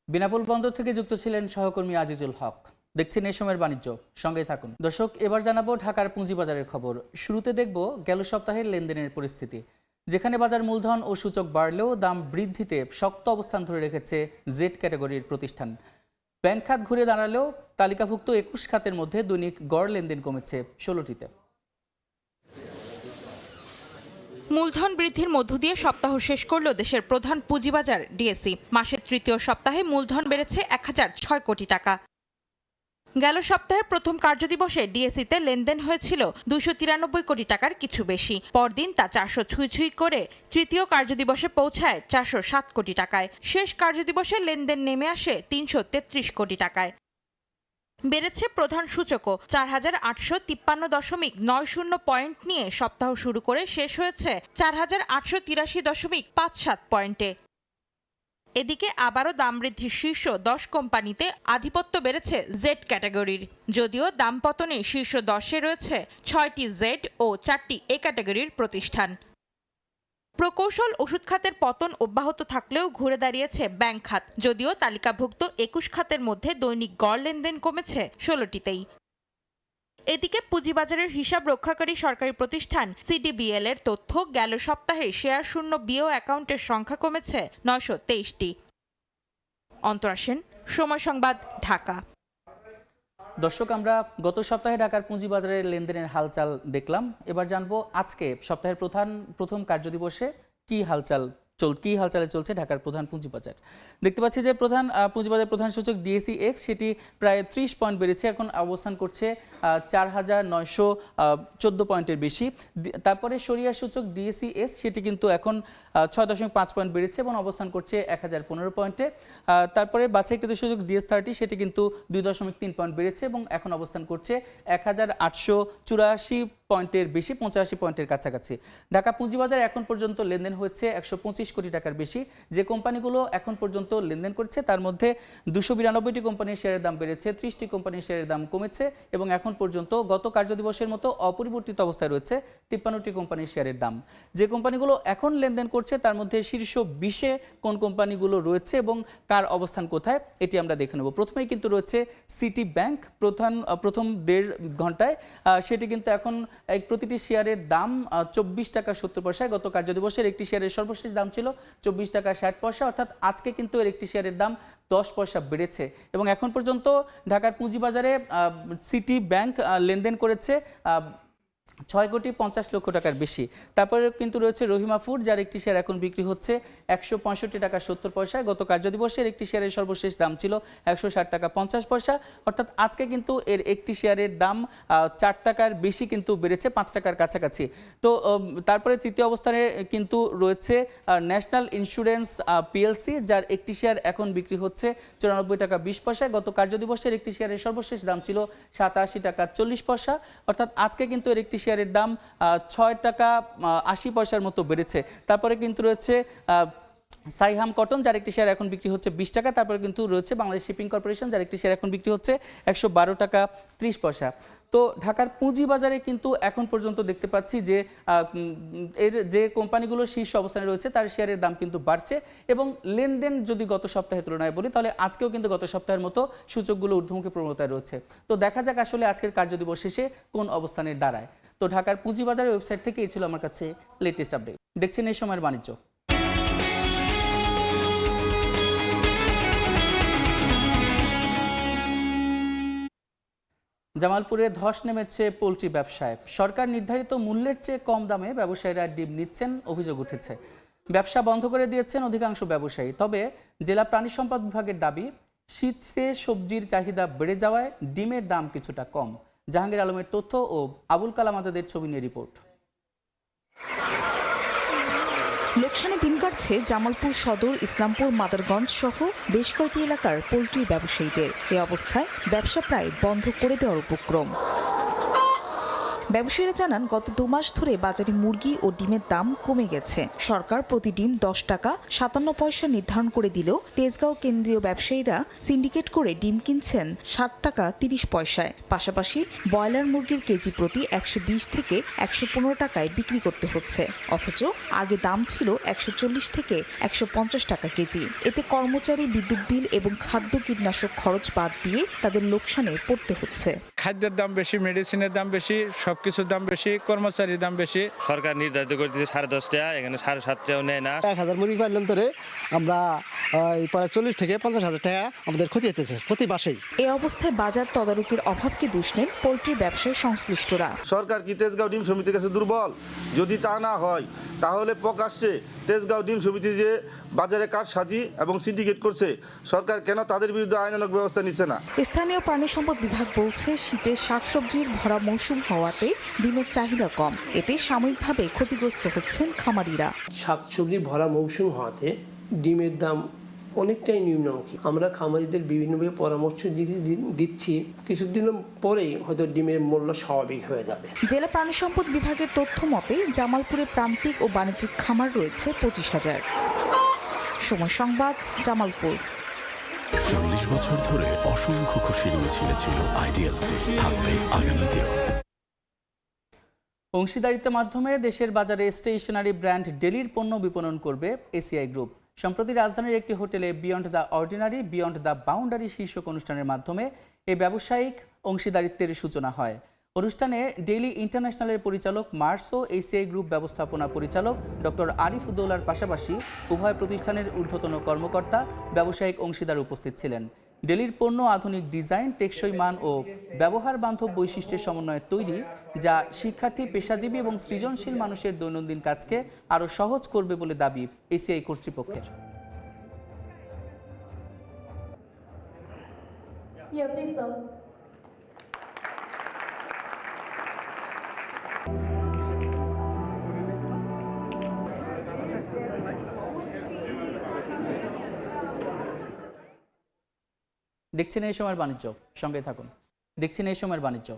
বেনাপোল বন্দর থেকে যুক্ত ছিলেন সহকর্মী আজিজুল হক। দেখছেন এই সময়ের বাণিজ্য, সঙ্গেই থাকুন দর্শক। এবার জানাবো ঢাকার পুঁজিবাজারের খবর। শুরুতে দেখব গেল সপ্তাহের লেনদেনের পরিস্থিতি। যেখানে বাজার মূলধন ও সূচক বাড়লেও দাম বৃদ্ধিতে শক্ত অবস্থান ধরে রেখেছে জেড ক্যাটাগরির প্রতিষ্ঠান। ব্যাংক খাত ঘুরে দাঁড়ালেও তালিকাভুক্ত 21 খাতের মধ্যে দৈনিক গড় লেনদেন কমেছে 16টিতে। মূলধন বৃদ্ধির মধ্য দিয়ে সপ্তাহ শেষ করল দেশের প্রধান পুঁজিবাজার ডিএসই। মাসের তৃতীয় সপ্তাহে মূলধন বেড়েছে 1006 কোটি টাকা। গেল সপ্তাহের প্রথম কার্যদিবসে ডিএসইতে লেনদেন হয়েছিল 293 কোটি টাকার কিছু বেশি। পরদিন তা 400 ছুঁই করে তৃতীয় কার্যদিবসে পৌঁছায় 407 কোটি টাকায়। শেষ কার্যদিবসে লেনদেন নেমে আসে 333 কোটি টাকায়। বেড়েছে প্রধান সূচকও। 4853.90 পয়েন্ট নিয়ে সপ্তাহ শুরু করে শেষ হয়েছে 4883.57 পয়েন্টে। এদিকে আবারও দাম বৃদ্ধির শীর্ষ 10 কোম্পানিতে আধিপত্য বেড়েছে জেড ক্যাটাগরির। যদিও দাম পতনে শীর্ষ 10-এ রয়েছে 6টি জেড ও 4টি এ ক্যাটাগরির প্রতিষ্ঠান। প্রকৌশল ওষুধ খাতের পতন অব্যাহত থাকলেও ঘুরে দাঁড়িয়েছে ব্যাংক খাত। যদিও তালিকাভুক্ত 21 খাতের মধ্যে দৈনিক গড় লেনদেন কমেছে 16টিতেই। এদিকে পুঁজিবাজারের হিসাব রক্ষাকারী সরকারি প্রতিষ্ঠান সিডিবিএল এর তথ্য, গেল সপ্তাহে শেয়ার শূন্য বিও অ্যাকাউন্টের সংখ্যা কমেছে 923টি। অন্তরা সেন, সময় সংবাদ, ঢাকা। দর্শক, আমরা গত সপ্তাহে ঢাকার পুঁজিবাজারের লেনদেনের হালচাল দেখলাম। এবার জানবো আজকে সপ্তাহের প্রথম কার্যদিবসে কি হালচালে চলছে ঢাকার প্রধান পুঁজিবাজার। দেখতে পাচ্ছি যে পুঁজিবাজার প্রধান সূচক ডিএসই এক্স সেটি প্রায় 30 পয়েন্ট বেড়েছে, এখন অবস্থান করছে 4914 পয়েন্টের বেশি। তারপরে সরিয়া সূচক ডিএসই এস সেটি কিন্তু এখন 6.5 পয়েন্ট বেড়েছে এবং অবস্থান করছে 1015 পয়েন্টে। তারপরে বাছাইকৃত সূচক ডিএস30 সেটি কিন্তু 2.3 পয়েন্ট বেড়েছে এবং এখন অবস্থান করছে 1884 পয়েন্টের বেশি, 85 পয়েন্টের কাছাকাছি। ঢাকা পুঁজিবাজারে এখন পর্যন্ত লেনদেন হয়েছে 125 কোটি টাকার বেশি। যে কোম্পানিগুলো এখন পর্যন্ত লেনদেন করছে তার মধ্যে 292টি কোম্পানির শেয়ারের দাম বেড়েছে, 30টি কোম্পানির শেয়ারের দাম কমেছে এবং এখন পর্যন্ত গত কার্যদিবসের মতো অপরিবর্তিত অবস্থায় রয়েছে 53টি কোম্পানির শেয়ারের দাম। যে কোম্পানিগুলো এখন লেনদেন করছে তার মধ্যে শীর্ষ 20-এ কোন কোম্পানিগুলো রয়েছে এবং কার অবস্থান কোথায় এটি আমরা দেখে নেব। প্রথমেই কিন্তু রয়েছে সিটি ব্যাংক। প্রথম 1.5 ঘন্টায় সেটি কিন্তু এখন প্রতিটি শেয়ারের দাম 24 টাকা 70 পয়সা। গত কার্যদিবসের একটি শেয়ারের সর্বশেষ দাম ছিল 24 টাকা 60 পয়সা, অর্থাৎ আজকে কিন্তু এর একটি শেয়ারের দাম 10 পয়সা বেড়েছে এবং এখন পর্যন্ত ঢাকার পুঁজিবাজারে সিটি ব্যাংক লেনদেন করেছে 6.50 কোটি টাকার বেশি। তারপরে কিন্তু রয়েছে রহিমা ফুড, যার একটি শেয়ার এখন বিক্রি হচ্ছে 165 টাকা 70 পয়সায়। গত কার্যদিবসের একটি শেয়ারের সর্বশেষ দাম ছিল 160 টাকা 50 পয়সা, অর্থাৎ আজকে কিন্তু এর একটি শেয়ারের দাম 4 টাকার বেশি কিন্তু বেড়েছে, 5 টাকার কাছাকাছি। তো তারপরে তৃতীয় অবস্থানে কিন্তু রয়েছে ন্যাশনাল ইন্স্যুরেন্স পিএলসি, যার একটি শেয়ার এখন বিক্রি হচ্ছে 94 টাকা 20 পয়সায়। গত কার্যদিবসের একটি শেয়ারের সর্বশেষ দাম ছিল 87 টাকা 40 পয়সা, অর্থাৎ আজকে কিন্তু এর একটি শেয়ারের দাম 6 টাকা 80 পয়সার মতো বেড়েছে। তারপরে কিন্তু রয়েছে সাইহাম কটন, যার একটি শেয়ার এখন বিক্রি হচ্ছে 20 টাকা। তারপরে কিন্তু রয়েছে বাংলাদেশ শিপিং কর্পোরেশন, যার একটি শেয়ার এখন বিক্রি হচ্ছে 112 টাকা 30 পয়সা। তো ঢাকার পুঁজিবাজারে কিন্তু এখন পর্যন্ত দেখতে পাচ্ছি যে এর যে কোম্পানিগুলো শীর্ষ অবস্থানে রয়েছে তার শেয়ারের দাম কিন্তু বাড়ছে এবং লেনদেন যদি গত সপ্তাহের তুলনায় বলি তাহলে আজকেও কিন্তু গত সপ্তাহের মতো সূচকগুলো ঊর্ধ্বমুখী প্রবণতায় রয়েছে। তো দেখা যাক আসলে আজকের কার্যদিবস শেষে কোন অবস্থানে দাঁড়ায়। তো ঢাকার পুঁজিবাজারের ওয়েবসাইট থেকে এই ছিল আমার কাছে লেটেস্ট আপডেট। দেখছেন এই সময়ের বাণিজ্য। জামালপুরে ধস নেমেছে পোলট্রি ব্যবসায়। সরকার নির্ধারিত মূল্যের চেয়ে কম দামে ব্যবসায়ীরা ডিম নিচ্ছেন, অভিযোগ উঠেছে। ব্যবসা বন্ধ করে দিয়েছেন অধিকাংশ ব্যবসায়ী। তবে জেলা প্রাণী সম্পদ বিভাগের দাবি, শীতে সবজির চাহিদা বেড়ে যাওয়ায় ডিমের দাম কিছুটা কম। জাহাঙ্গীর আলমের তথ্য ও আবুল কালাম আজাদের ছবি নিয়ে রিপোর্ট। লোকসানে দিন কাটছে জামালপুর সদর, ইসলামপুর, মাদারগঞ্জ সহ বেশ কয়েকটি এলাকার পোলট্রি ব্যবসায়ীদের। এ অবস্থায় ব্যবসা প্রায় বন্ধ করে দেওয়ার উপক্রম। ব্যবসায়ীরা জানান, গত 2 মাস ধরে বাজারে মুরগি ও ডিমের দাম কমে গেছে। সরকার প্রতি ডিম 10 টাকা 57 পয়সা নির্ধারণ করে দিলেও তেজগাঁও কেন্দ্রীয় ব্যবসায়ীরা সিন্ডিকেট করে ডিম কিনছেন 60 টাকা 30 পয়সায়। পাশাপাশি ব্রয়লার মুরগির কেজি প্রতি 120 থেকে 115 টাকায় বিক্রি করতে হচ্ছে, অথচ আগে দাম ছিল 140 থেকে 150 টাকা কেজি। এতে কর্মচারী, বিদ্যুৎ বিল এবং খাদ্য কীটনাশক খরচ বাদ দিয়ে তাদের লোকসানে পড়তে হচ্ছে। খাদ্যের দাম বেশি, মেডিসিনের দাম বেশি, সব কিছুর দাম বেশি, কর্মচারীর দাম বেশি। সরকার নির্ধারিত করে দিচ্ছে 10.5 টাকা, এখানে 7.5 টাকাও নেয় না। 1000 মুরগি পাইলাম তোরে আমরা প্রায় 40 থেকে 50,000 টাকা আমাদের ক্ষতি হতেছে প্রতি মাসেই। এ অবস্থায় বাজার তদারকির অভাবকে দোষ নেন পোল্ট্রি ব্যবসায় সংশ্লিষ্টরা। সরকার কি তেজগাঁও ডিম সমিতির কাছে দুর্বল? যদি তা না হয় তাহলে প্রকাশ্যে তেজগাঁও ডিম সমিতি যে বাজারে কাঠ সাজি এবং সিন্ডিকেট করছে, সরকার কেন তাদের বিরুদ্ধে আইনানুগ ব্যবস্থা নিচ্ছে না? স্থানীয় প্রাণী সম্পদ বিভাগ বলছে শীতে শাকসবজির ভরা মৌসুম হওয়াতে ডিমের চাহিদা কম, এতে সাময়িকভাবে ক্ষতিগ্রস্ত হচ্ছেন খামারিরা। শাকসবজির ভরা মৌসুম হওয়াতে ডিমের দাম অনেকটাই নিম্নমুখী। আমরা খামারিদের বিভিন্নভাবে পরামর্শ দিচ্ছি, কিছুদিন পরেই হয়তো ডিমের মূল্য স্বাভাবিক হয়ে যাবে। জেলা প্রাণী সম্পদ বিভাগের তথ্য মতে জামালপুরে প্রান্তিক ও বাণিজ্যিক খামার রয়েছে 25,000। সময় সংবাদ, জামালপুর। 40 বছর ধরে অসংখ্য খুশির মিছিলে ছিল আইডিএলসি, থাকবে আগামীতেও। অংশীদারিত্বের মাধ্যমে দেশের বাজারে স্টেশনারি ব্র্যান্ড ডেলির পণ্য বিপণন করবে এসিআই গ্রুপ। সম্প্রতি রাজধানীর একটি হোটেলে beyond the ordinary beyond the boundary শীর্ষক অনুষ্ঠানের মাধ্যমে এই ব্যবসায়িক অংশীদারিত্বের সূচনা হয়। অনুষ্ঠানে ডেইলি ইন্টারন্যাশনালের পরিচালক মার্স ও এসিআই গ্রুপ ব্যবস্থাপনা পরিচালক ডক্টর আরিফ উদ্দৌলার পাশাপাশি উভয় প্রতিষ্ঠানের ঊর্ধ্বতন কর্মকর্তা, ব্যবসায়িক অংশীদার উপস্থিত ছিলেন। ডেলির পণ্য আধুনিক ডিজাইন, টেকসই মান ও ব্যবহার বান্ধব বৈশিষ্ট্যের সমন্বয়ে তৈরি, যা শিক্ষার্থী, পেশাজীবী এবং সৃজনশীল মানুষের দৈনন্দিন কাজকে আরও সহজ করবে বলে দাবি এসিআই কর্তৃপক্ষের। দেখছেন এই সময়ের বাণিজ্য, সঙ্গে থাকুন। দেখছেন এই সময়ের বাণিজ্য।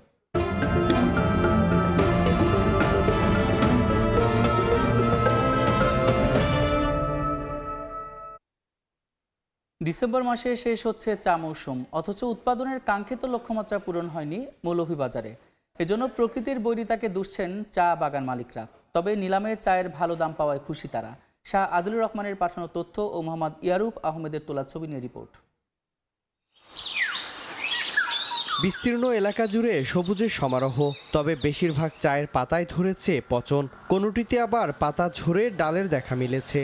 ডিসেম্বর মাসে শেষ হচ্ছে চা মৌসুম, অথচ উৎপাদনের কাঙ্ক্ষিত লক্ষ্যমাত্রা পূরণ হয়নি মৌলভীবাজারে। এজন্য প্রকৃতির বৈরিতাকে দুষছেন চা বাগান মালিকরা। তবে নিলামে চায়ের ভালো দাম পাওয়ায় খুশি তারা। শাহ আদিলুর রহমানের পাঠানো তথ্য ও মোহাম্মদ ইয়ারুব আহমেদের তোলা ছবি নিয়ে রিপোর্ট। বিস্তীর্ণ এলাকা জুড়ে সবুজের সমারোহ, তবে বেশিরভাগ চায়ের পাতায় ধরেছে পচন, কোনোটিতে আবার পাতা ঝরে ডালের দেখা মিলেছে।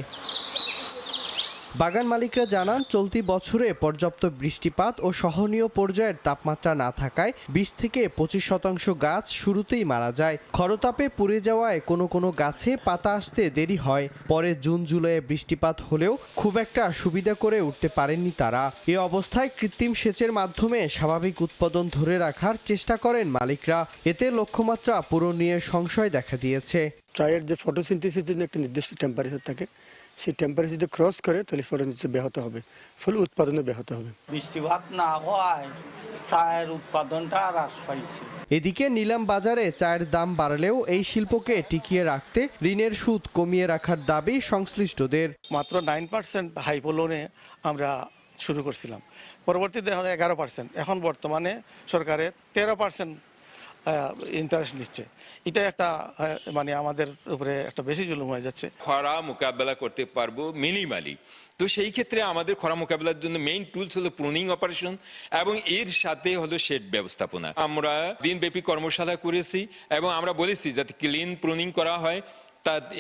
বাগান মালিকরা জানান, চলতি বছরে পর্যাপ্ত বৃষ্টিপাত ও সহনীয় পর্যায়ের তাপমাত্রা না থাকায় 20 থেকে 25% গাছ শুরুতেই মারা যায়। খরতাপে পুড়ে যাওয়ায় কোনো কোনো গাছে পাতা আসতে দেরি হয়। পরে জুন জুলাইয়ে বৃষ্টিপাত হলেও খুব একটা সুবিধা করে উঠতে পারেননি তারা। এ অবস্থায় কৃত্রিম সেচের মাধ্যমে স্বাভাবিক উৎপাদন ধরে রাখার চেষ্টা করেন মালিকরা। এতে লক্ষ্যমাত্রা পূরণ নিয়ে সংশয় দেখা দিয়েছে। চায়ের যে ফটোসিনথেসিসের জন্য একটা নির্দিষ্ট টেম্পারেচার থাকে, সেই টেম্পারেচার যদি ক্রস করে তাহলে ফটোসিনথেসিস ব্যাহত হবে, ফলে উৎপাদনে ব্যাহত হবে। বৃষ্টিপাত না হওয়ায় চায়ের উৎপাদনটা হ্রাস পাইছে। এদিকে নিলাম বাজারে চায়ের দাম বাড়লেও এই শিল্পকে টিকিয়ে রাখতে ঋণের সুদ কমিয়ে রাখার দাবি সংশ্লিষ্টদের। মাত্র 9% হাইপো লোনে আমরা শুরু করছিলাম, পরবর্তীতে দেখা যায় 11%, এখন বর্তমানে সরকারে 13% ইন্টারেস্ট নিচ্ছে। এটা একটা মানে আমাদের উপরে একটা বেশি জুলুম হয়ে যাচ্ছে। খরা মোকাবেলা করতে পারবো মিনিমালি, তো সেই ক্ষেত্রে আমাদের খরা মোকাবেলার জন্য মেইন টুলস হলো প্রুনিং অপারেশন এবং এর সাথে হলো শেড ব্যবস্থাপনা। আমরা দিনব্যাপী কর্মশালা করেছি এবং আমরা বলেছি যাতে ক্লিন প্রুনিং করা হয়,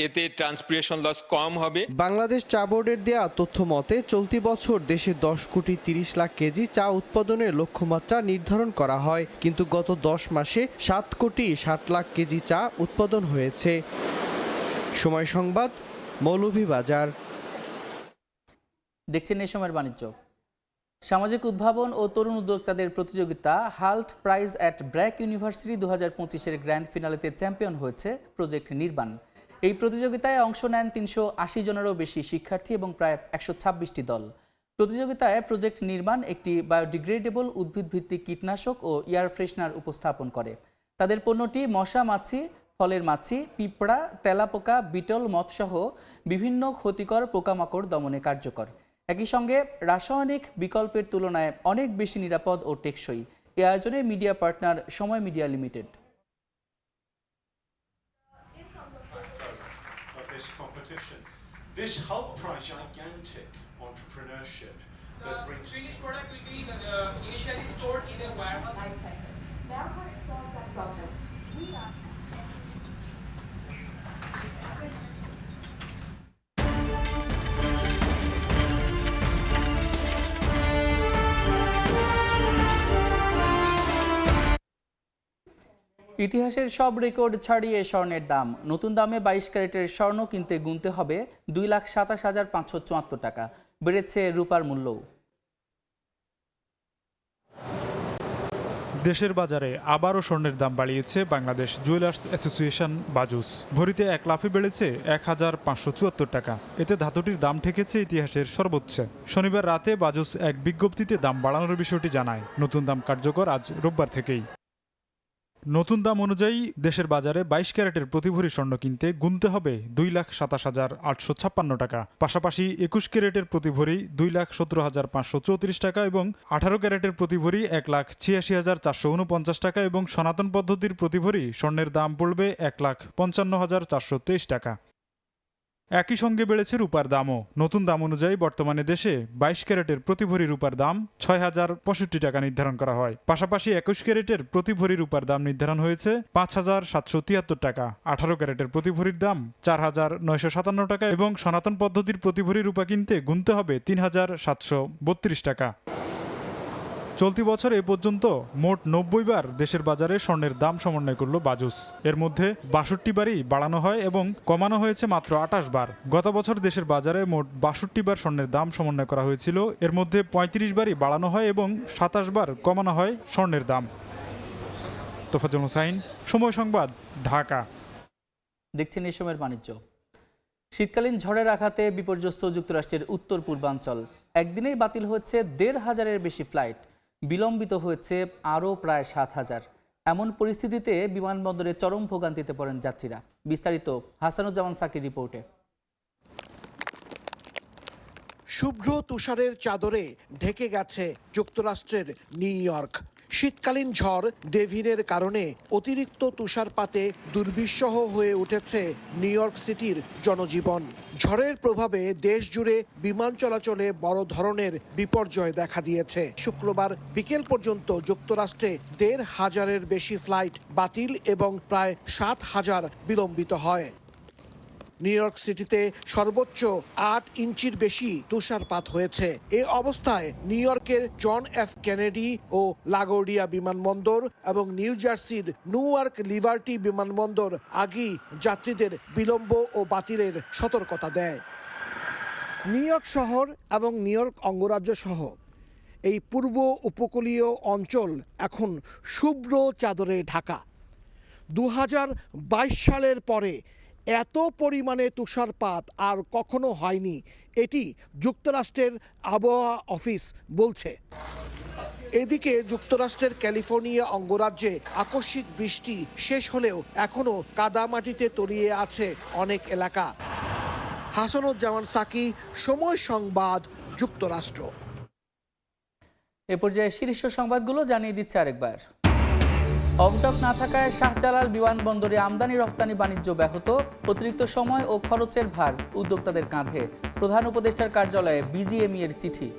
এতে ট্রান্সপিরেশন লস কম হবে। বাংলাদেশ চা বোর্ডের দেয়া তথ্য মতে চলতি বছর দেশে 10 কোটি 30 লাখ কেজি চা উৎপাদনের লক্ষ্যমাত্রা নির্ধারণ করা হয়, কিন্তু গত 10 মাসে 7 কোটি 60 লাখ কেজি চা উৎপাদন হয়েছে। সময় সংবাদ, মৌলভীবাজার। দেখছেন এই সময়ের বাণিজ্য। সামাজিক উদ্ভাবন ও তরুণ উদ্যোক্তাদের প্রতিযোগিতা Hult Prize at BRAC University 2025-এর গ্র্যান্ড ফিনালেতে চ্যাম্পিয়ন হয়েছে প্রজেক্ট নির্বাণ। এই প্রতিযোগিতায় অংশ নেন 380 জনেরও বেশি শিক্ষার্থী এবং প্রায় 126টি দল। প্রতিযোগিতায় প্রজেক্ট নির্বাণ একটি বায়োডিগ্রেডেবল উদ্ভিদভিত্তিক কীটনাশক ও এয়ার ফ্রেশনার উপস্থাপন করে। তাদের পণ্যটি মশা মাছি, ফলের মাছি, পিঁপড়া, তেলাপোকা, বিটল, মথসহ বিভিন্ন ক্ষতিকর পোকামাকড় দমনে কার্যকর। একই সঙ্গে রাসায়নিক বিকল্পের তুলনায় অনেক বেশি নিরাপদ ও টেকসই। এই আয়োজনে মিডিয়া পার্টনার সময় media limited. This Hulk Prize gigantic entrepreneurship that brings... finished product will be initially stored in a warehouse. ইতিহাসের সব রেকর্ড ছাড়িয়ে স্বর্ণের দাম। নতুন দামে 22 ক্যারেটের স্বর্ণ কিনতে গুনতে হবে 2,27,574 টাকা। বেড়েছে রূপার মূল্যও। দেশের বাজারে আবারও স্বর্ণের দাম বাড়িয়েছে বাংলাদেশ জুয়েলার্স অ্যাসোসিয়েশন বাজুস। ভরিতে এক লাফে বেড়েছে 1,574 টাকা। এতে ধাতুটির দাম ঠেকেছে ইতিহাসের সর্বোচ্চ। শনিবার রাতে বাজুস এক বিজ্ঞপ্তিতে দাম বাড়ানোর বিষয়টি জানায়। নতুন দাম কার্যকর আজ রোববার থেকেই। নতুন দাম অনুযায়ী দেশের বাজারে 22 ক্যারেটের প্রতি ভরি স্বর্ণ কিনতে গুনতে হবে 2,27,856 টাকা। পাশাপাশি 21 ক্যারেটের প্রতি ভরি 2,17,534 টাকা এবং 18 ক্যারেটের প্রতি ভরি 1,86,449 টাকা এবং সনাতন পদ্ধতির প্রতি ভরি স্বর্ণের দাম পড়বে 1,55,423 টাকা। একই সঙ্গে বেড়েছে রূপার দামও। নতুন দাম অনুযায়ী বর্তমানে দেশে 22 ক্যারেটের প্রতি ভরি রূপার দাম 6,065 টাকা নির্ধারণ করা হয়। পাশাপাশি 21 ক্যারেটের প্রতি ভরি রূপার দাম নির্ধারণ হয়েছে 5,773 টাকা। 18 ক্যারেটের প্রতি ভরির দাম 4,957 টাকা এবং সনাতন পদ্ধতির প্রতি ভরি রূপা কিনতে গুনতে হবে 3,732 টাকা। চলতি বছর এ পর্যন্ত মোট 90 বার দেশের বাজারে স্বর্ণের দাম সমন্বয় করল বাজুস। এর মধ্যে 62 বারই বাড়ানো হয় এবং কমানো হয়েছে মাত্র 28 বার। গত বছর দেশের বাজারে মোট 62 বার স্বর্ণের দাম সমন্বয় করা হয়েছিল। এর মধ্যে 35 বারই বাড়ানো হয় এবং 27 বার কমানো হয় স্বর্ণের দাম। তোফাজ্জল হোসাইন, সময় সংবাদ, ঢাকা। দেখছেন এই সময়ের বাণিজ্য। শীতকালীন ঝড়ের আঘাতে বিপর্যস্ত যুক্তরাষ্ট্রের উত্তর পূর্বাঞ্চল। একদিনেই বাতিল হচ্ছে 1,500-এর বেশি ফ্লাইট। বিলম্বিত হয়েছে আরও প্রায় 7,000। এমন পরিস্থিতিতে বিমানবন্দরে চরম ভোগান্তিতে পড়েন যাত্রীরা। বিস্তারিত হাসানুজ্জামান সাকির রিপোর্টে। শুভ্র তুষারের চাদরে ঢেকে গেছে যুক্তরাষ্ট্রের নিউ ইয়র্ক। শীতকালীন ঝড় ডেভিনের কারণে অতিরিক্ত তুষারপাতে দুর্বিষহ হয়ে উঠেছে নিউ ইয়র্ক সিটির জনজীবন। ঝড়ের প্রভাবে দেশ জুড়ে বিমান চলাচলে বড় ধরনের বিপর্যয় দেখা দিয়েছে। শুক্রবার বিকেল পর্যন্ত যুক্তরাষ্ট্রে 1,500-এর বেশি ফ্লাইট বাতিল এবং প্রায় 7,000 বিলম্বিত হয়। নিউ ইয়র্ক সিটিতে সর্বোচ্চ 8 ইঞ্চির বেশি তুষারপাত হয়েছে। এ অবস্থায় নিউ ইয়র্কের জন এফ কেনেডি ও লাগোর্ডিয়া বিমানবন্দর এবং নিউ জার্সির নিউয়ার্ক লিবার্টি বিমানবন্দর আগেই যাত্রীদের বিলম্ব ও বাতিলের সতর্কতা দেয়। নিউ ইয়র্ক শহর এবং নিউ ইয়র্ক অঙ্গরাজ্য সহ এই পূর্ব উপকূলীয় অঞ্চল এখন শুভ্র চাদরে ঢাকা। 2022 সালের পরে এত পরিমাণে তুষারপাত আর কখনো হয়নি, এটি যুক্তরাষ্ট্রের আবহাওয়া অফিস বলছে। এদিকে যুক্তরাষ্ট্রের ক্যালিফোর্নিয়া অঙ্গরাজ্যে আকস্মিক বৃষ্টি শেষ হলেও এখনো কাদামাটিতে তলিয়ে আছে অনেক এলাকা। হাসানুজ্জামান সাকি, সময় সংবাদ, যুক্তরাষ্ট্র। এ পর্যায়ে শীর্ষ সংবাদগুলো জানিয়ে দিচ্ছে আরেকবার। অবটক না থাকায় শাহজালাল বিমানবন্দরে আমদানি রপ্তানি বাণিজ্য ব্যাহত। অতিরিক্ত সময় ও খরচের ভার উদ্যোক্তাদের কাঁধে। প্রধান উপদেষ্টার কার্যালয়ে বিজিএমইএ এর চিঠি।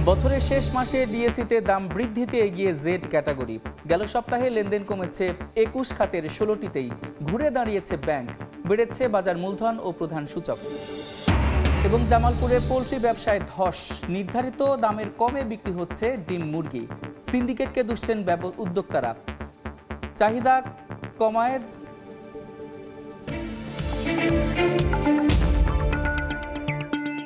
বছরের শেষ মাসে ডিএসইতে দাম বৃদ্ধিতে এগিয়ে জেড ক্যাটাগরি। গেল সপ্তাহে লেনদেন কমেছে 21 খাতের 16টিতেই। ঘুরে দাঁড়িয়েছে ব্যাংক। বেড়েছে বাজার মূলধন ও প্রধান সূচক। এবং জামালপুরে পোলট্রি ব্যবসায় ধস। নির্ধারিত দামের কমে বিক্রি হচ্ছে ডিম মুরগি। সিন্ডিকেটকে দুষছেন উদ্যোক্তারা। চাহিদা কমায়।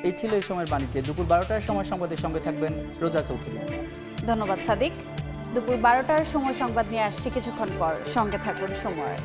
এই ছিল এই সময়ের বাণিজ্যে। দুপুর 12টার সময় সংবাদের সঙ্গে থাকবেন রোজা চৌধুরী। ধন্যবাদ সাদিক। দুপুর 12টার সময় সংবাদ নিয়ে আসছি কিছুক্ষণ পর। সঙ্গে থাকুন সময়।